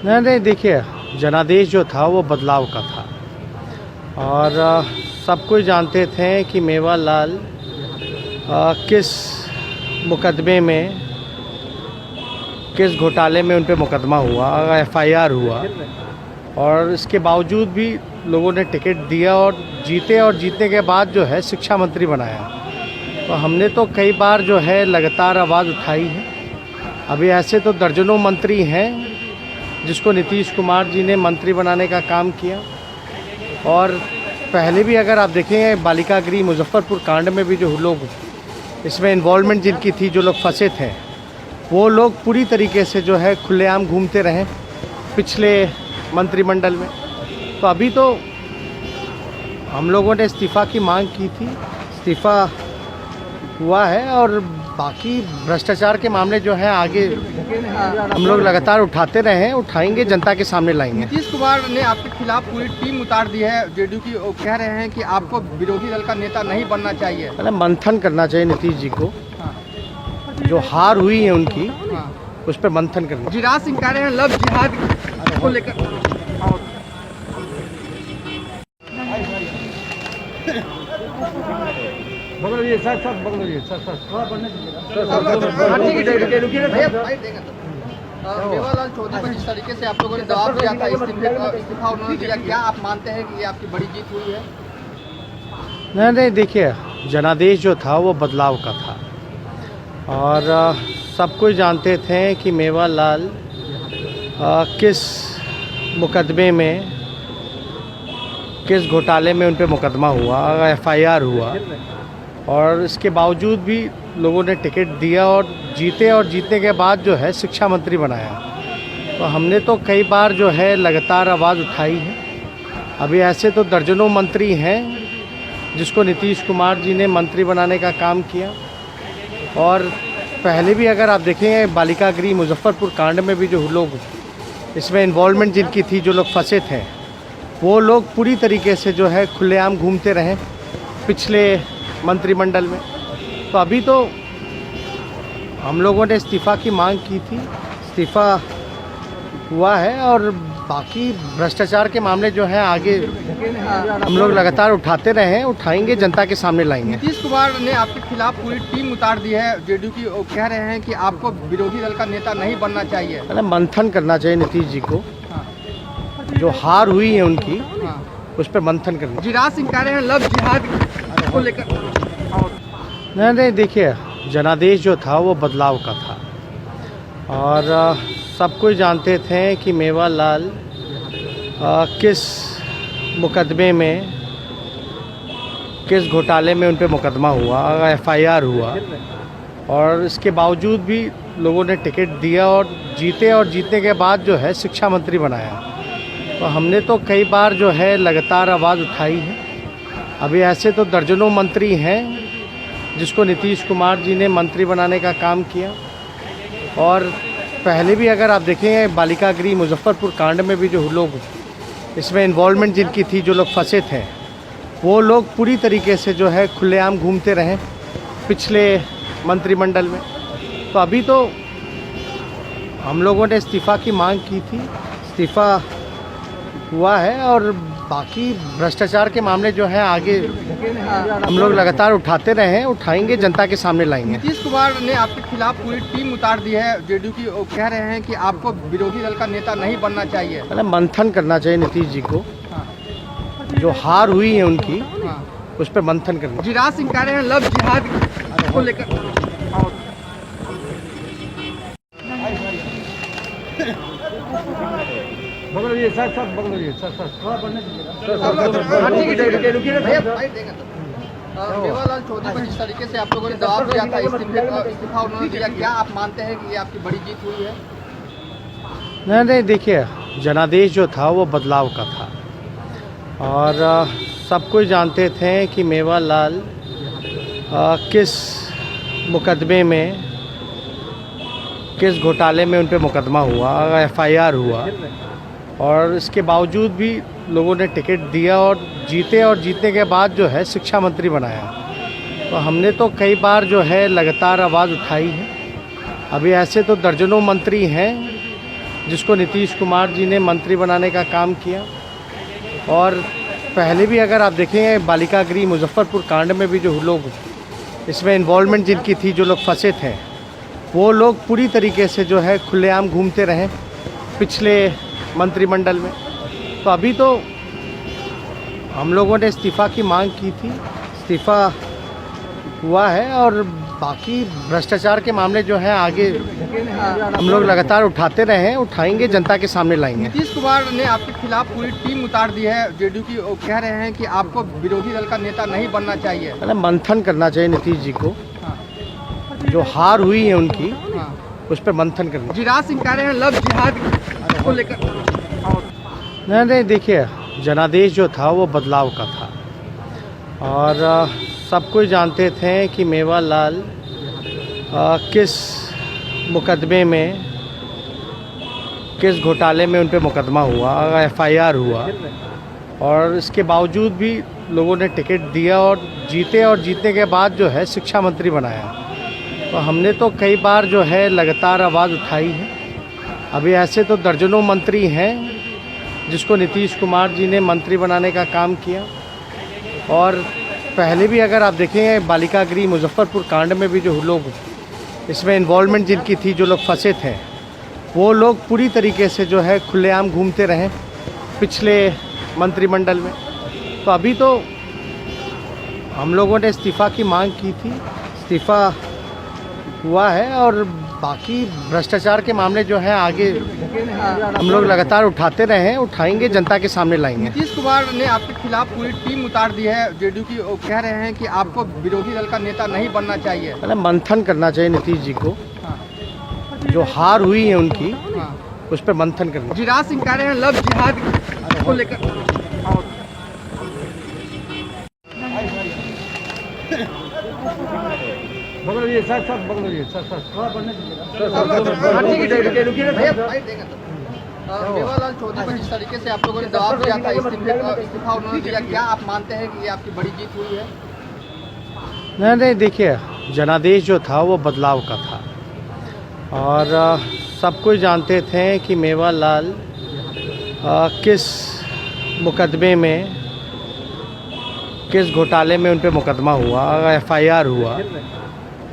नहीं नहीं, देखिए, जनादेश जो था वो बदलाव का था। और सब कोई जानते थे कि मेवालाल किस मुकदमे में, किस घोटाले में उन पे मुकदमा हुआ, एफआईआर हुआ, और इसके बावजूद भी लोगों ने टिकट दिया और जीते, और जीतने के बाद जो है शिक्षा मंत्री बनाया। तो हमने तो कई बार जो है लगातार आवाज़ उठाई है। अभी ऐसे तो दर्जनों मंत्री हैं जिसको नीतीश कुमार जी ने मंत्री बनाने का काम किया। और पहले भी अगर आप देखें, बालिका गृह मुजफ्फरपुर कांड में भी जो लोग इसमें इन्वॉल्वमेंट जिनकी थी, जो लोग फंसे थे, वो लोग पूरी तरीके से जो है खुलेआम घूमते रहे पिछले मंत्रिमंडल में। तो अभी तो हम लोगों ने इस्तीफ़ा की मांग की थी, इस्तीफ़ा हुआ है, और बाकी भ्रष्टाचार के मामले जो हैं आगे हम लोग लगातार उठाते रहे हैं, उठाएंगे, जनता के सामने लाएंगे। नीतीश कुमार ने आपके खिलाफ पूरी टीम उतार दी है जेडीयू की। वो कह रहे हैं कि आपको विरोधी दल का नेता नहीं बनना चाहिए। मतलब मंथन करना चाहिए नीतीश जी को। हाँ। जो हार हुई है उनकी, हाँ। उस पर मंथन करना। जिराज सिंह कह रहे हैं लव जिहाद को लेकर। मेवालाल चौधरी पर जिस तरीके से आप लोगों ने दबाव दिया था, इस्तीफा उन्होंने दिया, क्या आप मानते हैं कि ये आपकी बड़ी जीत हुई है? नहीं नहीं, देखिए, जनादेश जो था वो बदलाव का था। और सब कोई जानते थे कि मेवालाल किस मुकदमे में, किस घोटाले में उन पे मुकदमा हुआ, एफआईआर हुआ, और इसके बावजूद भी लोगों ने टिकट दिया और जीते, और जीतने के बाद जो है शिक्षा मंत्री बनाया। तो हमने तो कई बार जो है लगातार आवाज़ उठाई है। अभी ऐसे तो दर्जनों मंत्री हैं जिसको नीतीश कुमार जी ने मंत्री बनाने का काम किया। और पहले भी अगर आप देखें, बालिका गृह मुजफ्फरपुर कांड में भी जो लोग इसमें इन्वॉल्वमेंट जिनकी थी, जो लोग फंसे थे, वो लोग पूरी तरीके से जो है खुलेआम घूमते रहे पिछले मंत्रिमंडल में। तो अभी तो हम लोगों ने इस्तीफ़ा की मांग की थी, इस्तीफ़ा हुआ है, और बाकी भ्रष्टाचार के मामले जो हैं आगे हम लोग लगातार उठाते रहे हैं, उठाएंगे, जनता के सामने लाएंगे। नीतीश कुमार ने आपके खिलाफ पूरी टीम उतार दी है जेडीयू की। वो कह रहे हैं कि आपको विरोधी दल का नेता नहीं बनना चाहिए। मतलब मंथन करना चाहिए नीतीश जी को। हाँ। जो हार हुई है उनकी, हाँ। उस पर मंथन करना। जिराज सिंह कह रहे हैं लव जिहाद को लेकर। नहीं नहीं, देखिए, जनादेश जो था वो बदलाव का था। और सब कोई जानते थे कि मेवालाल किस मुकदमे में, किस घोटाले में उन पे मुकदमा हुआ, एफआईआर हुआ, और इसके बावजूद भी लोगों ने टिकट दिया और जीते, और जीतने के बाद जो है शिक्षा मंत्री बनाया। तो हमने तो कई बार जो है लगातार आवाज़ उठाई है। अभी ऐसे तो दर्जनों मंत्री हैं जिसको नीतीश कुमार जी ने मंत्री बनाने का काम किया। और पहले भी अगर आप देखें, बालिका गृह मुजफ्फरपुर कांड में भी जो लोग इसमें इन्वॉल्वमेंट जिनकी थी, जो लोग फंसे थे, वो लोग पूरी तरीके से जो है खुलेआम घूमते रहे पिछले मंत्रिमंडल में। तो अभी तो हम लोगों ने इस्तीफ़ा की मांग की थी, इस्तीफ़ा हुआ है, और बाकी भ्रष्टाचार के मामले जो हैं आगे हम लोग लगातार उठाते रहे हैं, उठाएंगे, जनता के सामने लाएंगे। नीतीश कुमार ने आपके खिलाफ पूरी टीम उतार दी है जेडीयू की। वो कह रहे हैं कि आपको विरोधी दल का नेता नहीं बनना चाहिए। मतलब मंथन करना चाहिए नीतीश जी को। हाँ। जो हार हुई है उनकी, हाँ। उस पर मंथन करना। जिराज सिंह कह रहे हैं लव जिहाद को लेकर। मेवालाल चौधरी पर जिस तरीके से आप लोगों ने दबाव दिया था, इस्तीफा उन्होंने दिया, क्या आप मानते हैं कि ये आपकी बड़ी जीत हुई है? नहीं नहीं, देखिए, जनादेश जो था वो बदलाव का था। और सब कोई जानते थे कि मेवालाल किस मुकदमे में, किस घोटाले में उन पे मुकदमा हुआ, एफआईआर हुआ, और इसके बावजूद भी लोगों ने टिकट दिया और जीते, और जीतने के बाद जो है शिक्षा मंत्री बनाया। तो हमने तो कई बार जो है लगातार आवाज़ उठाई है। अभी ऐसे तो दर्जनों मंत्री हैं जिसको नीतीश कुमार जी ने मंत्री बनाने का काम किया। और पहले भी अगर आप देखें बालिका गृह मुजफ्फरपुर कांड में भी जो लोग इसमें इन्वॉल्वमेंट जिनकी थी, जो लोग फंसे थे, वो लोग पूरी तरीके से जो है खुलेआम घूमते रहे पिछले मंत्रिमंडल में। तो अभी तो हम लोगों ने इस्तीफ़ा की मांग की थी, इस्तीफ़ा हुआ है और बाकी भ्रष्टाचार के मामले जो हैं आगे हम लोग लगातार उठाते रहे हैं, उठाएंगे, जनता के सामने लाएंगे। नीतीश कुमार ने आपके खिलाफ पूरी टीम उतार दी है जेडीयू की। वो कह रहे हैं कि आपको विरोधी दल का नेता नहीं बनना चाहिए। मतलब मंथन करना चाहिए नीतीश जी को, जो हार हुई है उनकी, उस पर मंथन करना। जिराज सिंह कह रहे हैं लव जिहाद को लेकर। नहीं, देखिए, जनादेश जो था वो बदलाव का था और सब कोई जानते थे कि मेवालाल किस मुकदमे में, किस घोटाले में उन पे मुकदमा हुआ, एफआईआर हुआ, और इसके बावजूद भी लोगों ने टिकट दिया और जीते, और जीतने के बाद जो है शिक्षा मंत्री बनाया। तो हमने तो कई बार जो है लगातार आवाज़ उठाई है। अभी ऐसे तो दर्जनों मंत्री हैं जिसको नीतीश कुमार जी ने मंत्री बनाने का काम किया। और पहले भी अगर आप देखें बालिका गृह मुजफ्फरपुर कांड में भी जो लोग इसमें इन्वॉल्वमेंट जिनकी थी, जो लोग फंसे थे, वो लोग पूरी तरीके से जो है खुलेआम घूमते रहे पिछले मंत्रिमंडल में। तो अभी तो हम लोगों ने इस्तीफ़ा की मांग की थी, इस्तीफ़ा हुआ है और बाकी भ्रष्टाचार के मामले जो हैं आगे हम लोग लगातार उठाते रहे हैं, उठाएंगे, जनता के सामने लाएंगे। नीतीश कुमार ने आपके खिलाफ पूरी टीम उतार दी है जेडीयू की। वो कह रहे हैं कि आपको विरोधी दल का नेता नहीं बनना चाहिए। मतलब मंथन करना चाहिए नीतीश जी को, जो हार हुई है उनकी, उस पर मंथन करना। जिराज सिंह कह रहे हैं लव जिहाद को लेकर। मेवालाल चौधरी को जिस तरीके से आप लोगों ने दबाव दिया था, इस्तीफा उन्होंने दिया, क्या आप मानते हैं कि ये आपकी बड़ी जीत हुई है? नहीं, देखिए, जनादेश जो था वो बदलाव का था और सब कोई जानते थे कि मेवालाल किस मुकदमे में, किस घोटाले में उन पे मुकदमा हुआ, एफआईआर हुआ,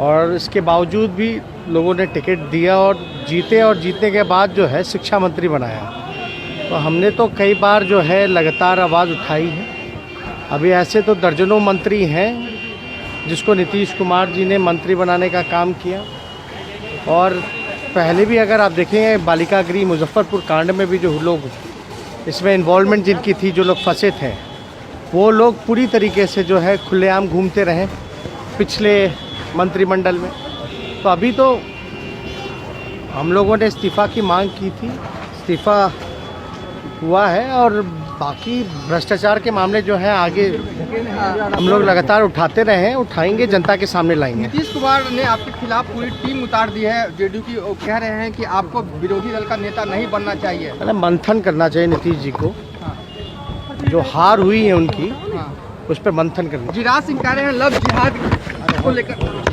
और इसके बावजूद भी लोगों ने टिकट दिया और जीते, और जीतने के बाद जो है शिक्षा मंत्री बनाया। तो हमने तो कई बार जो है लगातार आवाज़ उठाई है। अभी ऐसे तो दर्जनों मंत्री हैं जिसको नीतीश कुमार जी ने मंत्री बनाने का काम किया। और पहले भी अगर आप देखें बालिका गृह मुजफ्फरपुर कांड में भी जो लोग इसमें इन्वॉल्वमेंट जिनकी थी, जो लोग फंसे थे, वो लोग पूरी तरीके से जो है खुलेआम घूमते रहे पिछले मंत्रिमंडल में। तो अभी तो हम लोगों ने इस्तीफ़ा की मांग की थी, इस्तीफ़ा हुआ है और बाकी भ्रष्टाचार के मामले जो हैं आगे हम लोग लगातार उठाते रहे हैं, उठाएंगे, जनता के सामने लाएंगे। नीतीश कुमार ने आपके खिलाफ पूरी टीम उतार दी है जेडीयू की। वो कह रहे हैं कि आपको विरोधी दल का नेता नहीं बनना चाहिए। मतलब मंथन करना चाहिए नीतीश जी को, जो हार हुई है उनकी, उस पर मंथन करना। जिराज सिंह कह रहे हैं लव जिहाद को लेकर।